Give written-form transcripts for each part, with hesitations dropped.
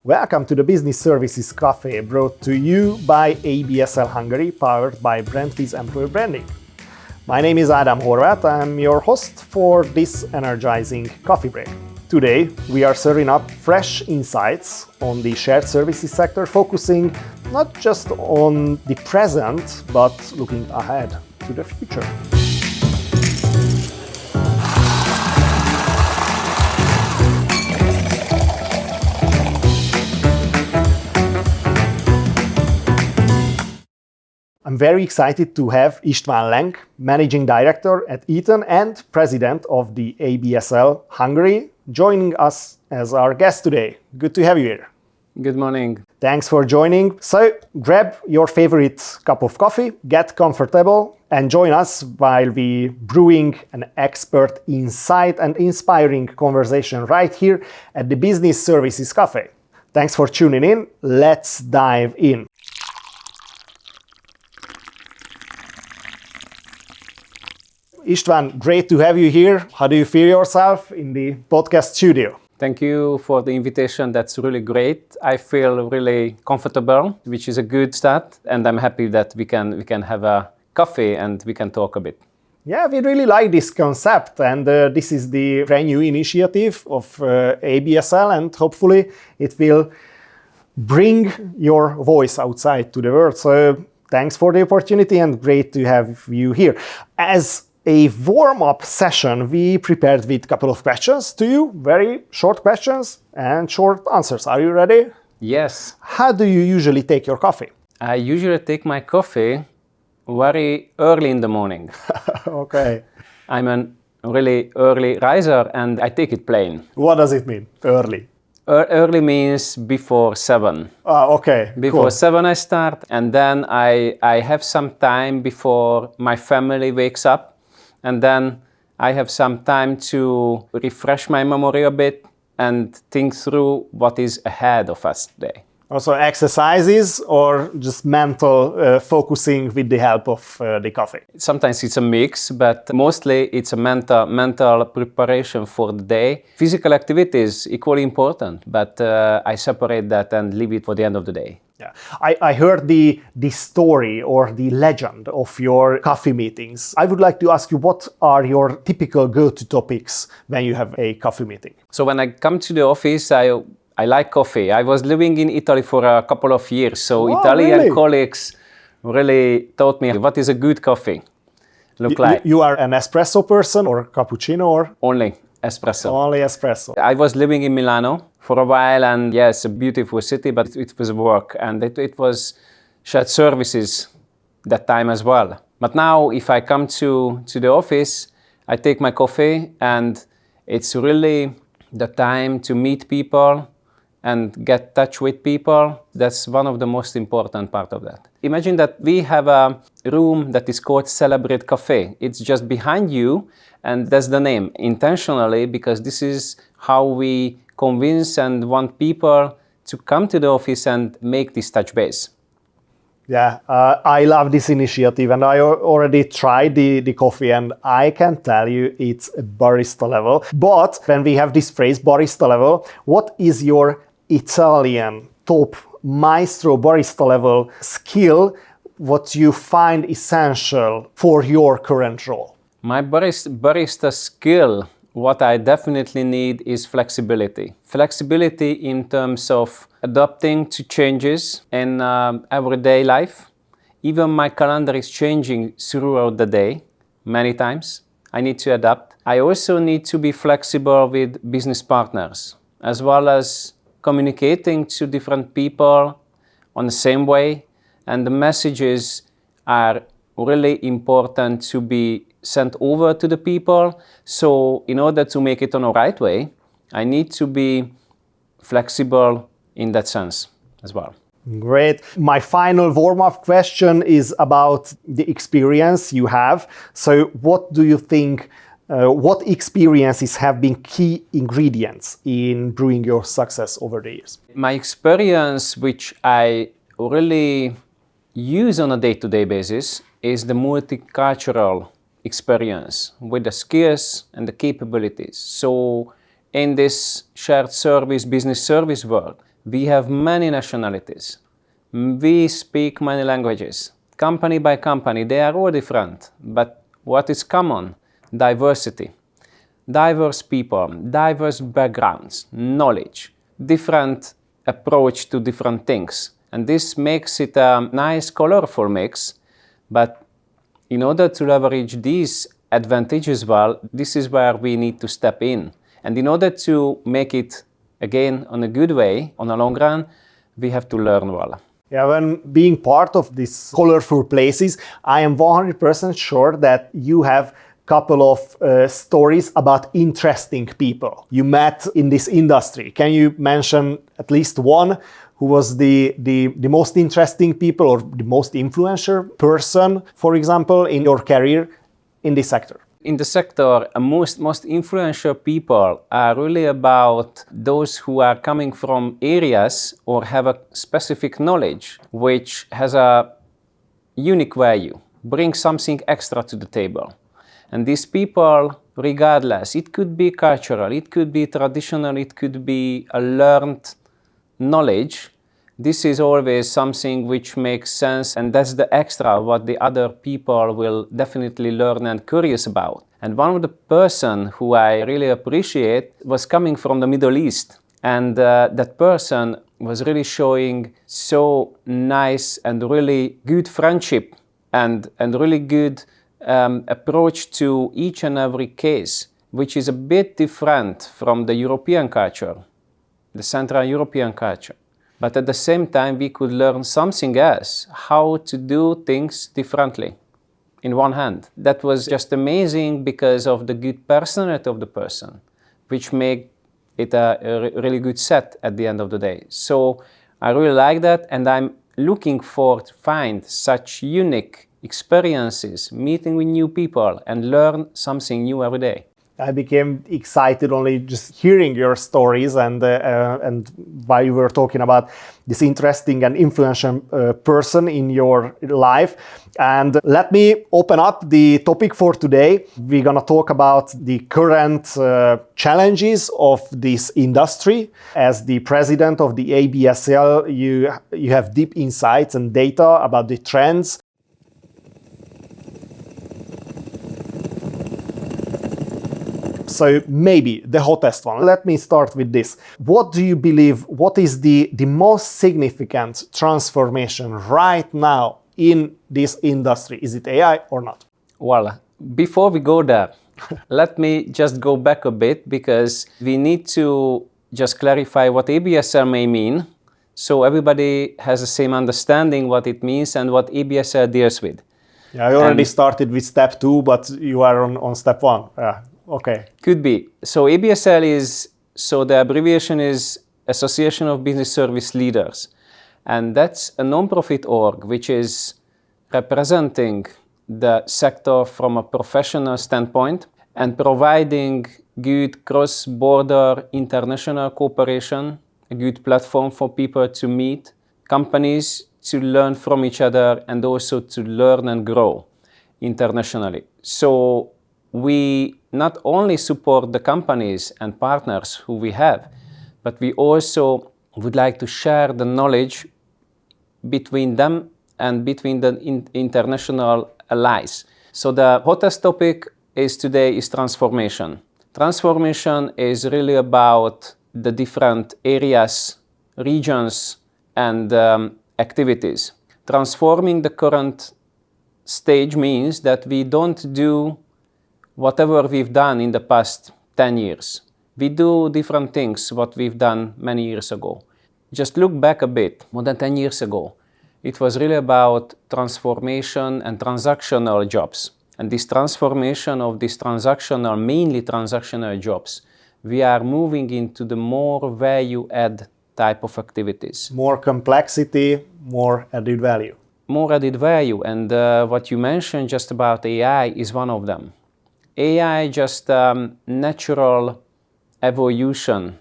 Welcome to the Business Services Café, brought to you by ABSL Hungary, powered by Branded Employer Branding. My name is Ádám Horváth. I'm your host for this energizing coffee break. Today, we are serving up fresh insights on the shared services sector, focusing not just on the present, but looking ahead to the future. I'm very excited to have István Lenk, Managing Director at Eaton and President of the ABSL Hungary, joining us as our guest today. Good to have you here. Good morning. Thanks for joining. So grab your favorite cup of coffee, get comfortable, and join us while we brewing an expert insight and inspiring conversation right here at the Business Services Café. Thanks for tuning in. Let's dive in. István, great to have you here. How do you feel yourself in the podcast studio? Thank you for the invitation. That's really great. I feel really comfortable, which is a good start. And I'm happy that we can have a coffee and we can talk a bit. Yeah, we really like this concept. And this is the brand new initiative of ABSL. And hopefully it will bring your voice outside to the world. So thanks for the opportunity and great to have you here. As a warm-up session, we prepared with a couple of questions to you, very short questions and short answers. Are you ready? Yes. How do you usually take your coffee? I usually take my coffee very early in the morning. Okay. I'm a really early riser and I take it plain. What does it mean, early? Early means before 7. Okay. Before cool. 7 I start, and then I have some time before my family wakes up. And then I have some time to refresh my memory a bit and think through what is ahead of us today. Also exercises or just mental focusing with the help of the coffee? Sometimes it's a mix, but mostly it's a mental preparation for the day. Physical activity is equally important, but I separate that and leave it for the end of the day. Yeah, I heard the story or the legend of your coffee meetings. I would like to ask you, what are your typical go-to topics when you have a coffee meeting? So when I come to the office, I like coffee. I was living in Italy for a couple of years, so Italian really? colleagues really taught me what is a good coffee look like. You are an espresso person or cappuccino or? Only espresso. Only espresso. I was living in Milano for a while, and yes, a beautiful city, but it was work, and it was shared services that time as well. But now, if I come to the office, I take my coffee, and it's really the time to meet people and get touch with people. That's one of the most important part of that. Imagine that we have a room that is called Celebrate Café. It's just behind you, and that's the name intentionally, because this is how we convince and want people to come to the office and make this touch base. Yeah, I love this initiative, and I already tried the coffee, and I can tell you it's a barista level. But when we have this phrase barista level, what is your Italian top maestro barista level skill, what you find essential for your current role? My barista skill, what I definitely need is flexibility. Flexibility in terms of adapting to changes in everyday life. Even my calendar is changing throughout the day, many times. I need to adapt. I also need to be flexible with business partners, as well as communicating to different people on the same way. And the messages are really important to be sent over to the people. So in order to make it on the right way, I need to be flexible in that sense as well. Great. My final warm-up question is about the experience you have. So what do you think, what experiences have been key ingredients in brewing your success over the years? My experience, which I really use on a day-to-day basis, is the multicultural experience with the skills and the capabilities. So in this shared service, business service world, We have many nationalities. We speak many languages. Company by company, they are all different. But what is common? Diversity. Diverse people, diverse backgrounds, knowledge, different approach to different things. And this makes it a nice, colorful mix. But in order to leverage these advantages well, this is where we need to step in. And in order to make it, again, on a good way, on a long run, we have to learn well. Yeah, when being part of these colorful places, I am 100% sure that you have couple of stories about interesting people you met in this industry. Can you mention at least one who was the most interesting people or the most influential person, for example, in your career in this sector? In the sector, most influential people are really about those who are coming from areas or have a specific knowledge which has a unique value, brings something extra to the table. And these people, regardless, it could be cultural, it could be traditional, it could be a learned knowledge. This is always something which makes sense, and that's the extra what the other people will definitely learn and curious about. And one of the person who I really appreciate was coming from the Middle East. And that person was really showing so nice and really good friendship and really good approach to each and every case, which is a bit different from the European culture, the Central European culture. But at the same time, we could learn something else, how to do things differently in one hand. That was just amazing because of the good personality of the person, which made it a really good set at the end of the day. So I really like that, and I'm looking forward to find such unique experiences, meeting with new people, and learn something new every day. I became excited only just hearing your stories, and while you were talking about this interesting and influential person in your life. And let me open up the topic for today. We're gonna talk about the current challenges of this industry. As the president of the ABSL, you have deep insights and data about the trends. So maybe the hottest one. Let me start with this. What do you believe, what is the most significant transformation right now in this industry? Is it AI or not? Well, before we go there, let me just go back a bit, because we need to just clarify what ABSL may mean, so everybody has the same understanding what it means and what ABSL deals with. Yeah, I already started with step 2, but you are on step 1. Yeah. Okay. Could be. So ABSL is, so the abbreviation is Association of Business Service Leaders. And that's a non-profit org which is representing the sector from a professional standpoint and providing good cross-border international cooperation, a good platform for people to meet, companies to learn from each other, and also to learn and grow internationally. So we not only support the companies and partners who we have, but we also would like to share the knowledge between them and between the international allies. So the hottest topic today is transformation. Transformation is really about the different areas, regions, and activities. Transforming the current stage means that we don't do whatever we've done in the past 10 years. We do different things what we've done many years ago. Just look back a bit, more than 10 years ago. It was really about transformation and transactional jobs. And this transformation of these transactional, mainly transactional jobs, we are moving into the more value-add type of activities. More complexity, more added value. More added value, and what you mentioned just about AI is one of them. AI just natural evolution,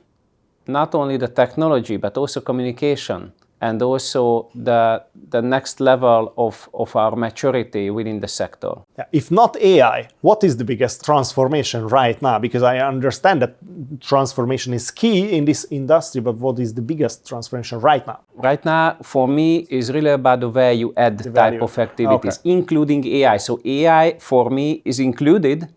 not only the technology, but also communication, and also the next level of our maturity within the sector. Yeah. If not AI, what is the biggest transformation right now? Because I understand that transformation is key in this industry, but what is the biggest transformation right now? Right now, for me, is really about the value add type of activities, including AI. So AI, for me, is included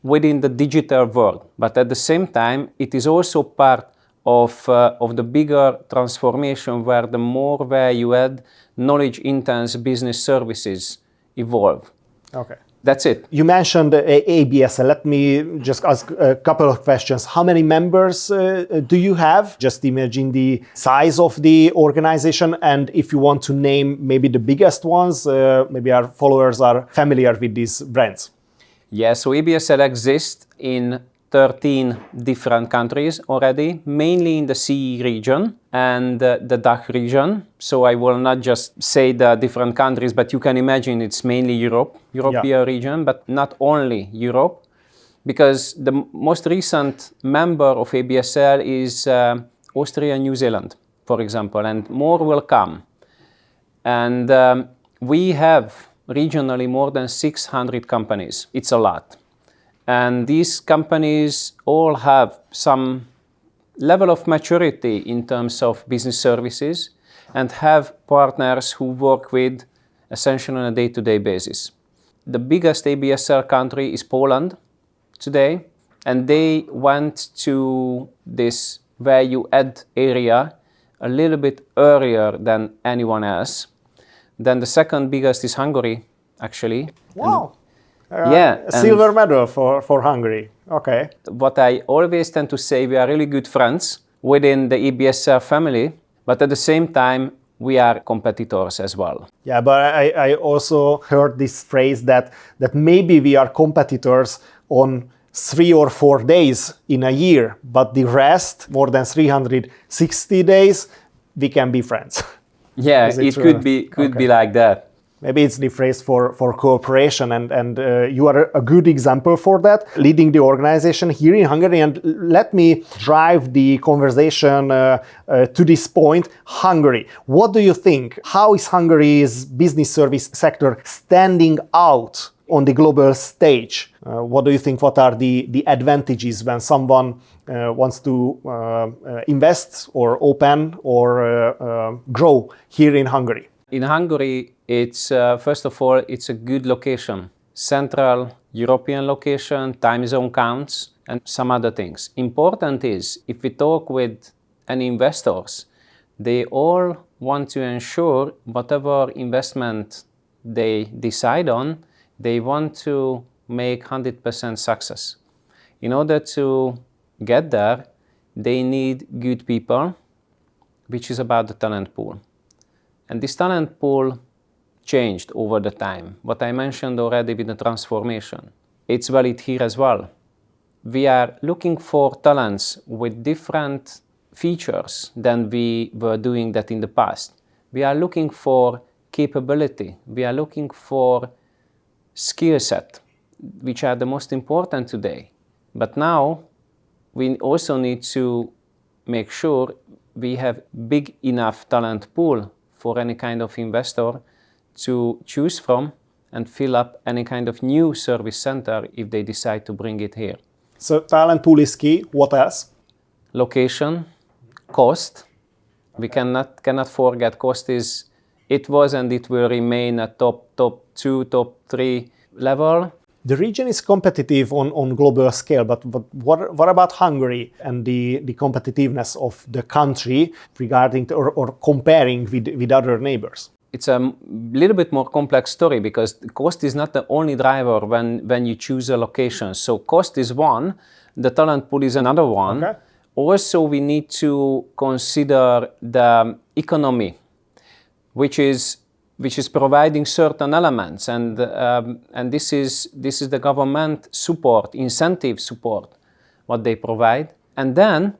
within the digital world, but at the same time, it is also part of the bigger transformation where the more value add, knowledge intense business services evolve. Okay. That's it. You mentioned ABSL. Let me just ask a couple of questions. How many members do you have? Just imagine the size of the organization, and if you want to name maybe the biggest ones, maybe our followers are familiar with these brands. Yeah, so ABSL exists in 13 different countries already, mainly in the CE region and the DACH region. So I will not just say the different countries, but you can imagine it's mainly European region, but not only Europe, because the most recent member of ABSL is Austria and New Zealand, for example, and more will come. And we have regionally more than 600 companies. It's a lot. And these companies all have some level of maturity in terms of business services and have partners who work with essentially on a day-to-day basis. The biggest ABSL country is Poland today, and they went to this value add area a little bit earlier than anyone else. Then the second biggest is Hungary, actually. Wow. Yeah, silver medal for Hungary. Okay. What I always tend to say, we are really good friends within the ABSL family, but at the same time, we are competitors as well. Yeah, but I also heard this phrase that maybe we are competitors on 3 or 4 days in a year, but the rest, more than 360 days, we can be friends. Yeah, it could be like that. Maybe it's the phrase for cooperation, and you are a good example for that, leading the organization here in Hungary. And let me drive the conversation to this point. Hungary. What do you think? How is Hungary's business service sector standing out on the global stage? What do you think? What are the advantages when someone wants to invest or open or grow here in Hungary? In Hungary, it's first of all, it's a good location. Central European location, time zone counts, and some other things. Important is, if we talk with any investors, they all want to ensure whatever investment they decide on, they want to make 100% success. In order to get there, they need good people, which is about the talent pool. And this talent pool changed over the time. What I mentioned already with the transformation, it's valid here as well. We are looking for talents with different features than we were doing that in the past. We are looking for capability. We are looking for skill set, which are the most important today. But now we also need to make sure we have big enough talent pool for any kind of investor to choose from and fill up any kind of new service center if they decide to bring it here. So talent pool is key. What else? Location, cost. We cannot forget cost is, it was and it will remain a top 2, top 3 level. The region is competitive on global scale, but what about Hungary and the competitiveness of the country regarding or comparing with other neighbors? It's a little bit more complex story because cost is not the only driver when you choose a location. So cost is one, the talent pool is another one. Okay. Also, we need to consider the economy, which is providing certain elements, and this is the government support, incentive support, what they provide, and then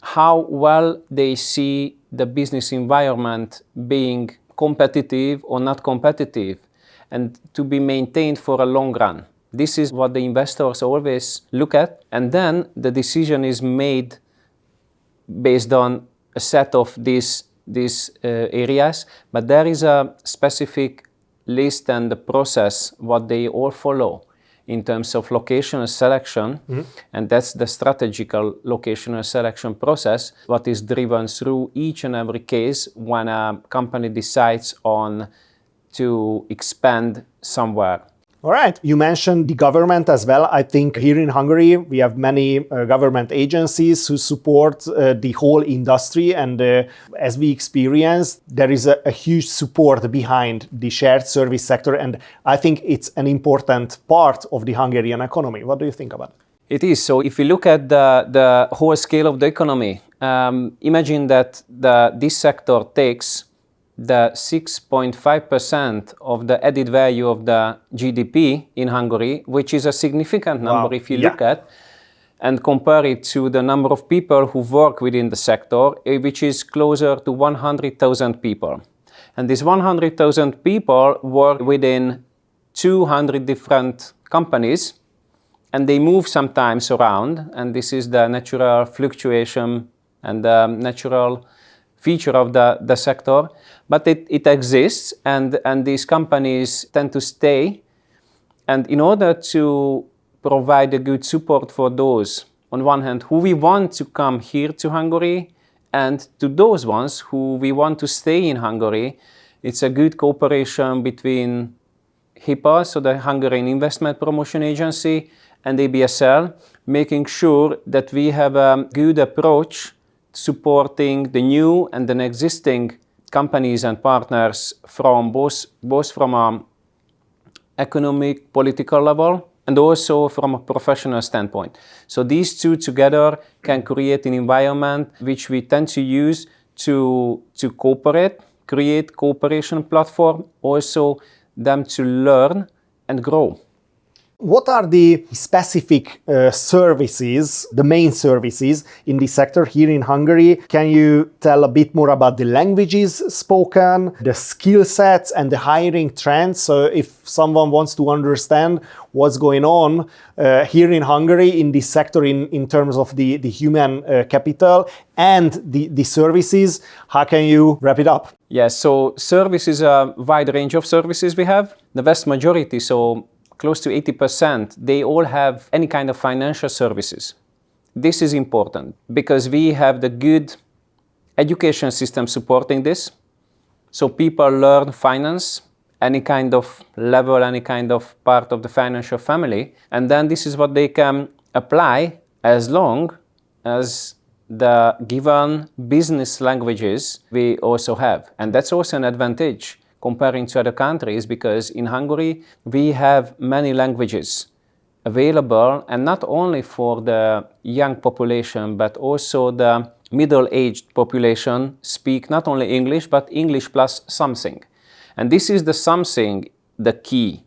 how well they see the business environment being competitive or not competitive, and to be maintained for a long run. This is what the investors always look at, and then the decision is made based on a set of these these areas, but there is a specific list and the process what they all follow in terms of locational selection, and that's the strategical locational selection process, what is driven through each and every case when a company decides on to expand somewhere. All right. You mentioned the government as well. I think here in Hungary, we have many government agencies who support the whole industry. And as we experienced, there is a huge support behind the shared service sector. And I think it's an important part of the Hungarian economy. What do you think about it? It is. So if you look at the whole scale of the economy, imagine that this sector takes the 6.5% of the added value of the GDP in Hungary, which is a significant number if you look at, and compare it to the number of people who work within the sector, which is closer to 100,000 people. And these 100,000 people work within 200 different companies, and they move sometimes around, and this is the natural fluctuation and the natural feature of the sector. But it exists, and these companies tend to stay. And in order to provide a good support for those, on one hand, who we want to come here to Hungary, and to those ones who we want to stay in Hungary, it's a good cooperation between HIPAA, so the Hungarian Investment Promotion Agency, and ABSL, making sure that we have a good approach supporting the new and the existing companies and partners from both from an economic, political level, and also from a professional standpoint. So these two together can create an environment which we tend to use to cooperate, create cooperation platform, also them to learn and grow. What are the specific services, the main services in this sector here in Hungary? Can you tell a bit more about the languages spoken, the skill sets and the hiring trends? So if someone wants to understand what's going on here in Hungary in this sector in terms of the human capital and the services, how can you wrap it up? Yes, so service is a wide range of services we have. The vast majority, so close to 80%, they all have any kind of financial services. This is important because we have the good education system supporting this. So people learn finance, any kind of level, any kind of part of the financial family. And then this is what they can apply as long as the given business languages we also have. And that's also an advantage comparing to other countries, because in Hungary we have many languages available, and not only for the young population but also the middle-aged population speak not only English but English plus something. And this is the something, the key,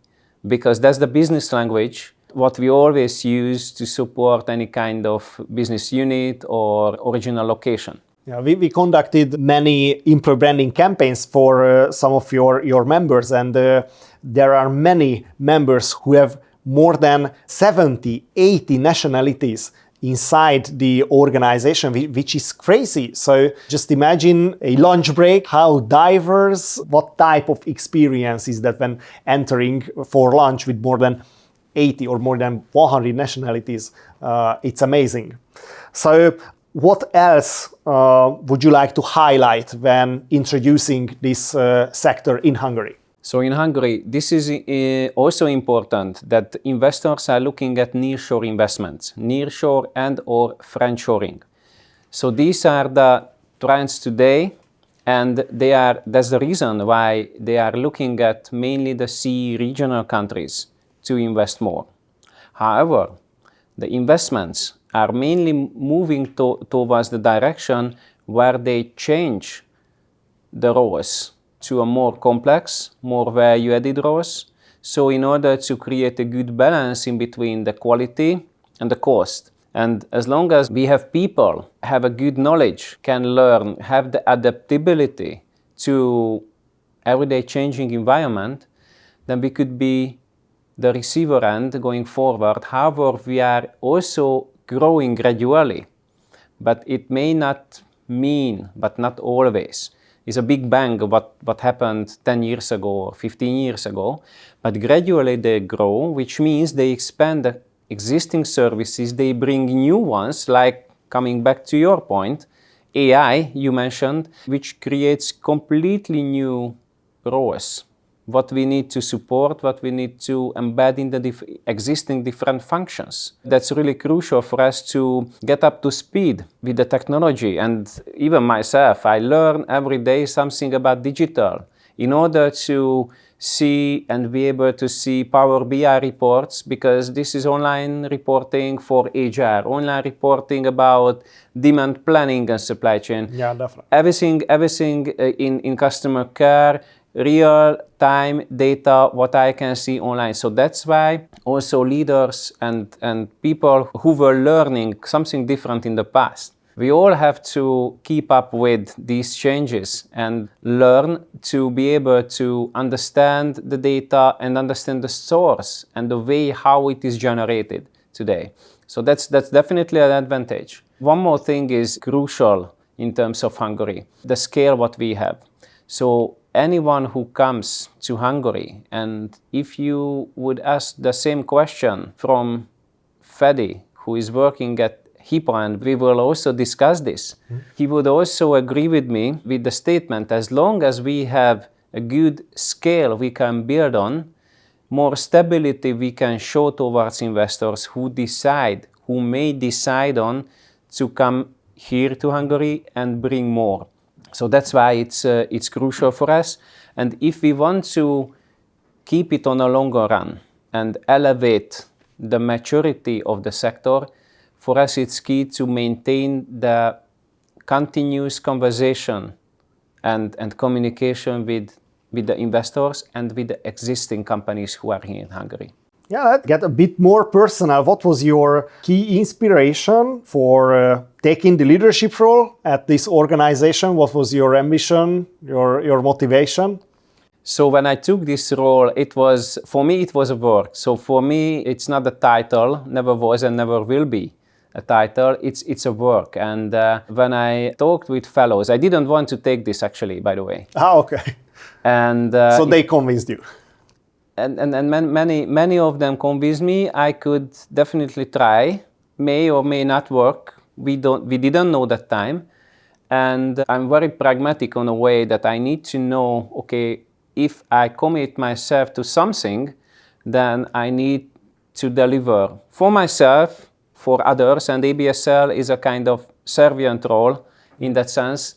because that's the business language what we always use to support any kind of business unit or original location. Yeah, we conducted many employer branding campaigns for some of your members, and there are many members who have more than 70, 80 nationalities inside the organization, which is crazy. So just imagine a lunch break, how diverse, what type of experience is that when entering for lunch with more than 80 or more than 100 nationalities. It's amazing. So what else would you like to highlight when introducing this sector in Hungary? So in Hungary, this is also important that investors are looking at nearshore investments, nearshore and or friendshoring. So these are the trends today, and that's the reason why they are looking at mainly the CE regional countries to invest more. However, the investments are mainly moving towards the direction where they change the roles to a more complex, more value-added roles. So in order to create a good balance in between the quality and the cost. And as long as we have people have a good knowledge, can learn, have the adaptability to everyday changing environment, then we could be the receiver end going forward. However, we are also growing gradually, but it may not mean, but not always, is a big bang what happened 10 years ago or 15 years ago, but gradually they grow, which means they expand the existing services, they bring new ones, like coming back to your point, AI you mentioned, which creates completely new roles. What we need to support, what we need to embed in the existing different functions. That's really crucial for us to get up to speed with the technology. And even myself, I learn every day something about digital in order to see and be able to see Power BI reports, because this is online reporting for HR, online reporting about demand planning and supply chain. Yeah, definitely. Everything in customer care, real-time data, what I can see online. So that's why also leaders and people who were learning something different in the past, we all have to keep up with these changes and learn to be able to understand the data and understand the source and the way how it is generated today. So that's definitely an advantage. One more thing is crucial in terms of Hungary, the scale what we have. So anyone who comes to Hungary, and if you would ask the same question from Fedi, who is working at HIPAA, and we will also discuss this, he would also agree with me with the statement, as long as we have a good scale we can build on, more stability we can show towards investors who may decide on to come here to Hungary and bring more. So that's why it's crucial for us. And if we want to keep it on a longer run and elevate the maturity of the sector, for us it's key to maintain the continuous conversation and communication with the investors and with the existing companies who are here in Hungary. Yeah, let's get a bit more personal. What was your key inspiration for taking the leadership role at this organization? What was your ambition, your motivation? So when I took this role, for me it was a work. So for me, it's not a title, never was and never will be a title. It's a work. And when I talked with fellows, I didn't want to take this actually, by the way. Ah, okay. And so they convinced you. And many of them convinced me I could definitely try, may or may not work. We didn't know that time. And I'm very pragmatic in a way that I need to know, okay, if I commit myself to something, then I need to deliver for myself, for others, and ABSL is a kind of servant role in that sense.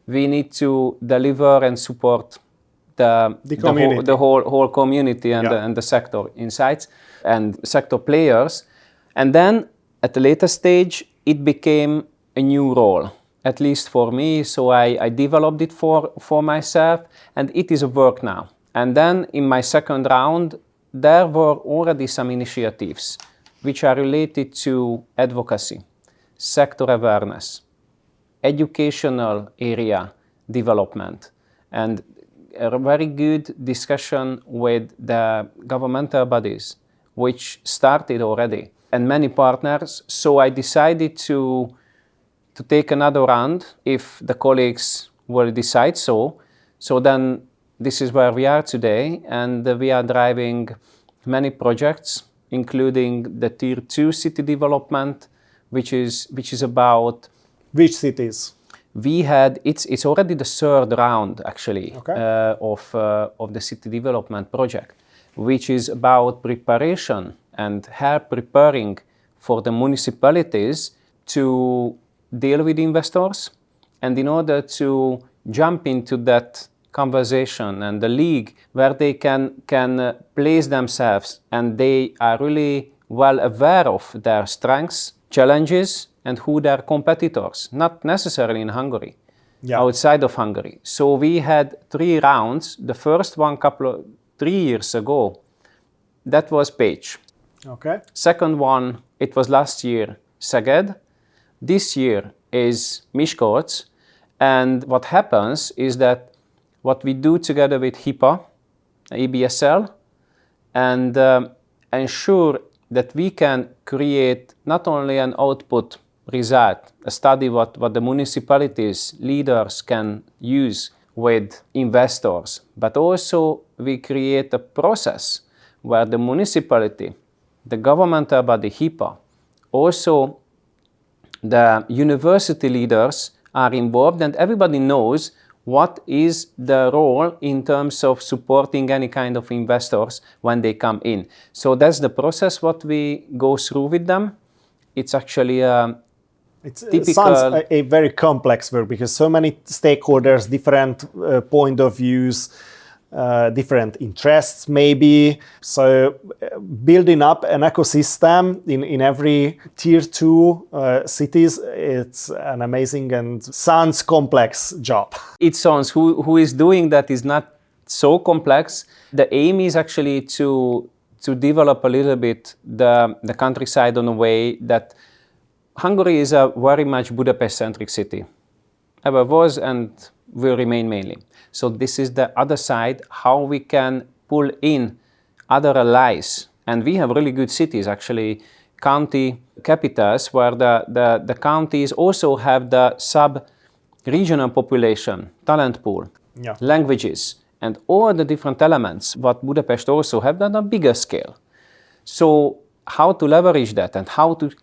We need to deliver and support the whole community and the sector insights and sector players. And then at a later stage, it became a new role, at least for me. So I developed it for myself, and it is a work now. And then in my second round, there were already some initiatives which are related to advocacy, sector awareness, educational area development, and a very good discussion with the governmental bodies, which started already, and many partners. So I decided to take another round if the colleagues will decide so. So then this is where we are today, and we are driving many projects, including the Tier 2 city development, which is about... Which cities? It's already the third round actually, okay. of the city development project, which is about preparation and help preparing for the municipalities to deal with investors, and in order to jump into that conversation and the league where they can place themselves, and they are really well aware of their strengths, challenges, and who their competitors, not necessarily in Hungary, outside of Hungary. So we had 3 rounds. The first one 3 years ago, that was Pécs. Okay. Second one, it was last year, Szeged. This year is Miskolc. And what happens is that what we do together with HIPAA, ABSL, and ensure that we can create not only an output result, a study what the municipalities, leaders can use with investors, but also we create a process where the municipality, the governmental body HIPAA, also the university leaders are involved, and everybody knows what is the role in terms of supporting any kind of investors when they come in. So that's the process what we go through with them. It's actually it sounds a very complex work because so many stakeholders, different point of views, different interests maybe. So building up an ecosystem in every tier 2 cities, it's an amazing and sounds complex job. It sounds, who is doing that is not so complex. The aim is actually to develop a little bit the countryside in a way that Hungary is a very much Budapest-centric city. Ever was and will remain mainly. So this is the other side, how we can pull in other allies. And we have really good cities, actually, county capitals, where the counties also have the sub-regional population, talent pool, languages, and all the different elements what Budapest also have on a bigger scale. So how to leverage that and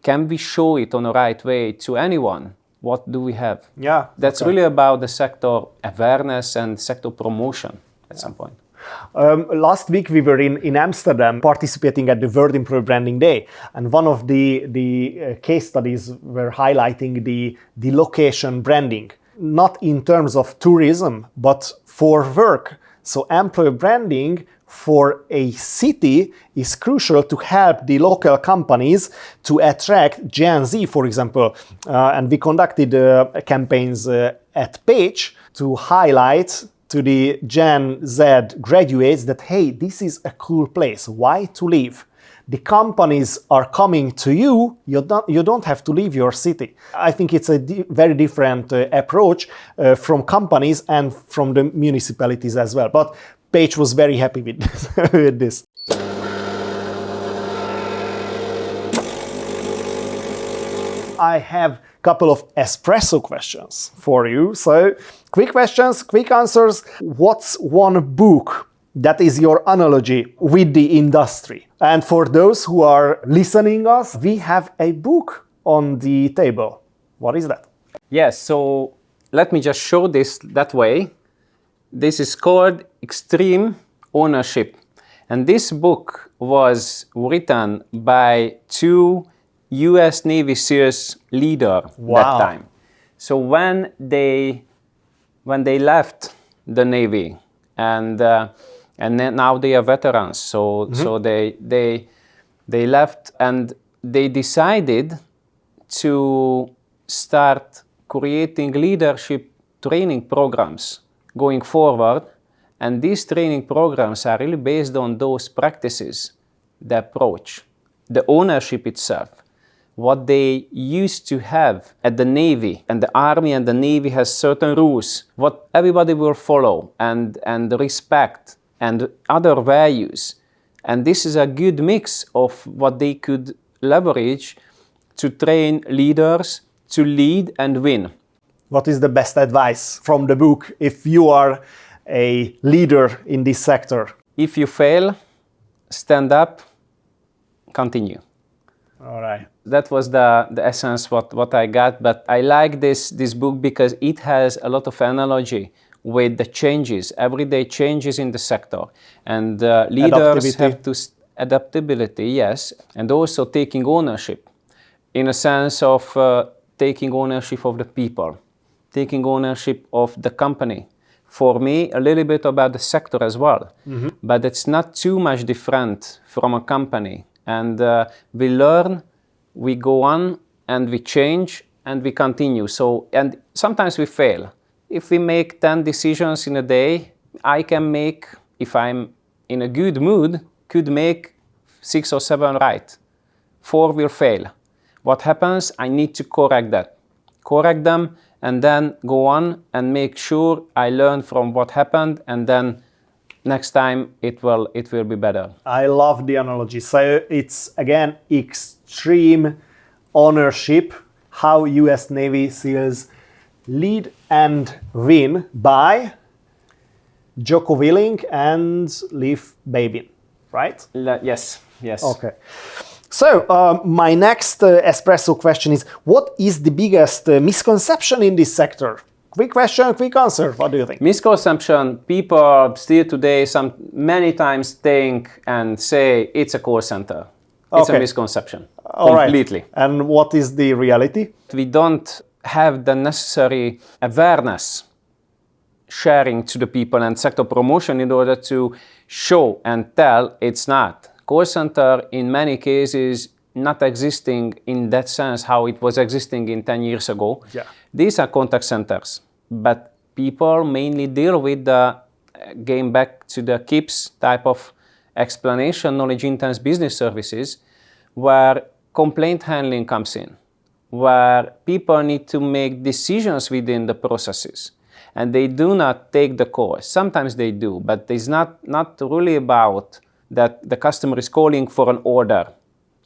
can we show it on the right way to anyone? What do we have? Yeah, that's really about the sector awareness and sector promotion at some point. Last week we were in Amsterdam participating at the World Employer Branding Day, and one of the case studies were highlighting the location branding, not in terms of tourism, but for work. So employer branding for a city is crucial to help the local companies to attract Gen Z, for example. And we conducted campaigns at Pécs to highlight to the Gen Z graduates that, hey, this is a cool place. Why to leave? The companies are coming to you. You don't have to leave your city. I think it's a very different approach from companies and from the municipalities as well. But Pécs was very happy with this. I have a couple of espresso questions for you. So, quick questions, quick answers. What's one book that is your analogy with the industry? And for those who are listening us, we have a book on the table. What is that? Yes, so let me just show this that way. This is called Extreme Ownership. And this book was written by 2 US Navy SEALs leaders that time. So when they left the Navy and then now they are veterans. So they left and they decided to start creating leadership training programs going forward, and these training programs are really based on those practices, the approach, the ownership itself, what they used to have at the Navy, and the Army and the Navy has certain rules, what everybody will follow, and respect, and other values. And this is a good mix of what they could leverage to train leaders to lead and win. What is the best advice from the book if you are a leader in this sector? If you fail, stand up, continue. All right. That was the essence what I got. But I like this book because it has a lot of analogy with the changes, everyday changes in the sector. And leaders have to... Adaptability, yes. And also taking ownership in a sense of taking ownership of the people, taking ownership of the company. For me, a little bit about the sector as well. Mm-hmm. But it's not too much different from a company. And we learn, we go on, and we change, and we continue. So, and sometimes we fail. If we make 10 decisions in a day, I can make, if I'm in a good mood, could make 6 or 7 right. 4 will fail. What happens? I need to correct that. Correct them, and then go on and make sure I learn from what happened, and then next time it will be better. I love the analogy. So it's again extreme ownership, how US Navy SEALs lead and win by Jocko Willink and Leif Babin, right? Yes. Okay. So my next espresso question is, what is the biggest misconception in this sector? Quick question, quick answer. What do you think? Misconception, people still today many times think and say it's a call center. It's a misconception. Completely. Right. And what is the reality? We don't have the necessary awareness sharing to the people and sector promotion in order to show and tell it's not. Call center in many cases not existing in that sense how it was existing in 10 years ago. Yeah. These are contact centers, but people mainly deal with the, going back to the KIPS type of explanation, knowledge intense business services, where complaint handling comes in, where people need to make decisions within the processes. And they do not take the call. Sometimes they do, but it's not really about that the customer is calling for an order.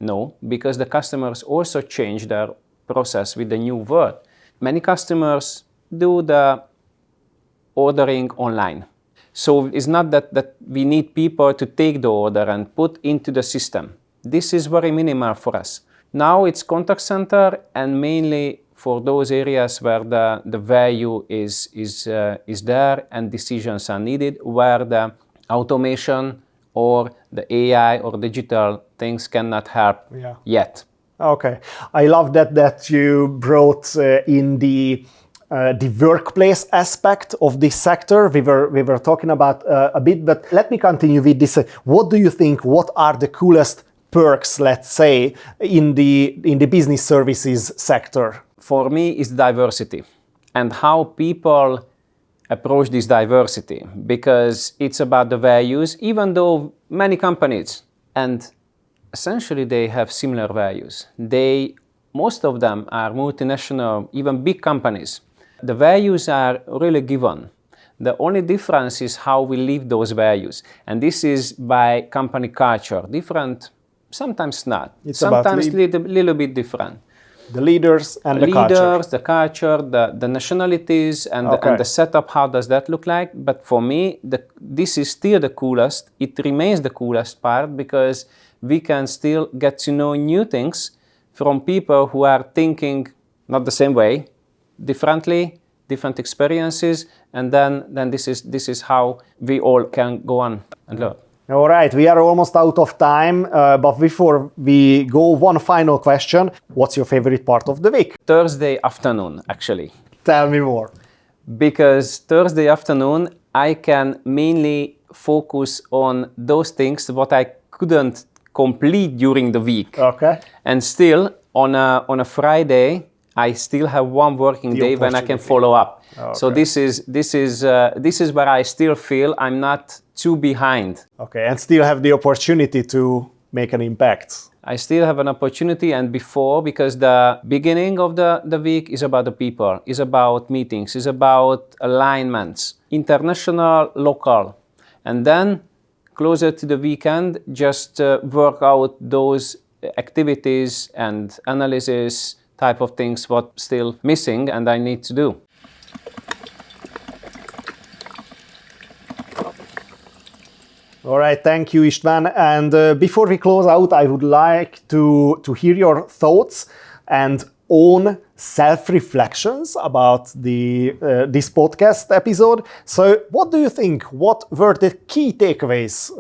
No, because the customers also change their process with the new word. Many customers do the ordering online. So it's not that we need people to take the order and put into the system. This is very minimal for us. Now it's contact center and mainly for those areas where the value is there and decisions are needed, where the automation or the AI or digital things cannot help yet. Okay, I love that you brought in the workplace aspect of this sector. We were talking about a bit, but let me continue with this. What do you think? What are the coolest perks, let's say, in the business services sector? For me, it's diversity and how people approach this diversity, because it's about the values, even though many companies, and essentially they have similar values. Most of them are multinational, even big companies. The values are really given. The only difference is how we live those values. And this is by company culture. Different, sometimes not. Sometimes a little bit different. The leaders and the culture, the nationalities, and the setup, how does that look like? But for me, this is still the coolest. It remains the coolest part because we can still get to know new things from people who are thinking not the same way, differently, different experiences, and then this is how we all can go on and learn. All right, we are almost out of time, but before we go, one final question. What's your favorite part of the week? Thursday afternoon, actually. Tell me more. Because Thursday afternoon, I can mainly focus on those things what I couldn't complete during the week. Okay. And still, on a Friday, I still have one working day when I can follow up. Okay. So this is where I still feel I'm not too behind. Okay, and still have the opportunity to make an impact. I still have an opportunity, and before, because the beginning of the week is about the people, is about meetings, is about alignments, international, local. And then closer to the weekend, just work out those activities and analysis type of things what still missing and I need to do. All right, thank you, István. And before we close out, I would like to hear your thoughts and own self-reflections about this podcast episode. So what do you think? What were the key takeaways?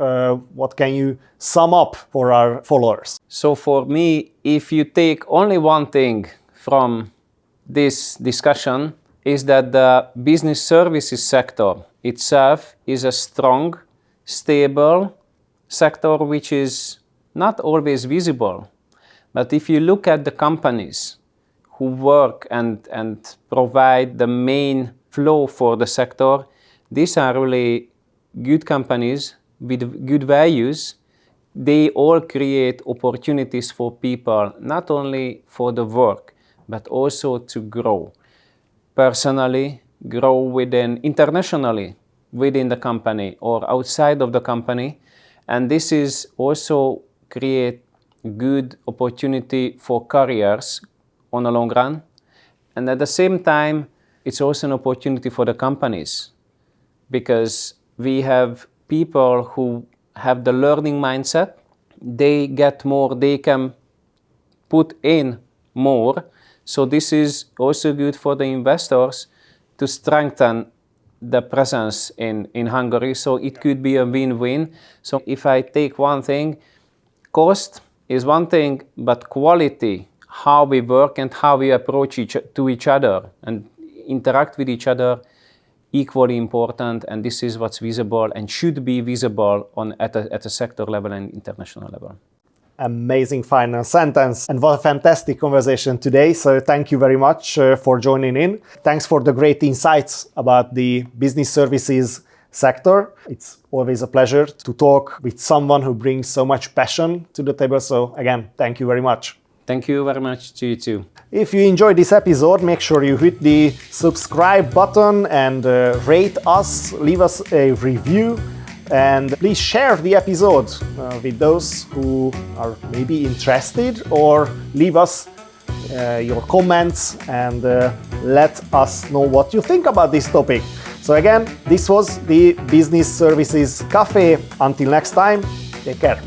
What can you sum up for our followers? So for me, if you take only one thing from this discussion, is that the business services sector itself is a strong, stable sector which is not always visible. But if you look at the companies who work and provide the main flow for the sector, these are really good companies with good values. They all create opportunities for people, not only for the work, but also to grow personally, grow internationally within the company or outside of the company. And this is also create good opportunity for careers on the long run. And at the same time, it's also an opportunity for the companies, because we have people who have the learning mindset. They get more, they can put in more. So this is also good for the investors to strengthen the presence in Hungary. So it could be a win-win. So if I take one thing, cost is one thing, but quality, how we work and how we approach each other and interact with each other, equally important. And this is what's visible and should be visible at a sector level and international level. Amazing final sentence, and what a fantastic conversation today. So thank you very much for joining in. Thanks for the great insights about the business services sector. It's always a pleasure to talk with someone who brings so much passion to the table. So again, thank you very much. Thank you very much to you too. If you enjoyed this episode, make sure you hit the subscribe button and rate us, leave us a review. And please share the episode with those who are maybe interested, or leave us your comments and let us know what you think about this topic. So again, this was the Business Services Café. Until next time, take care.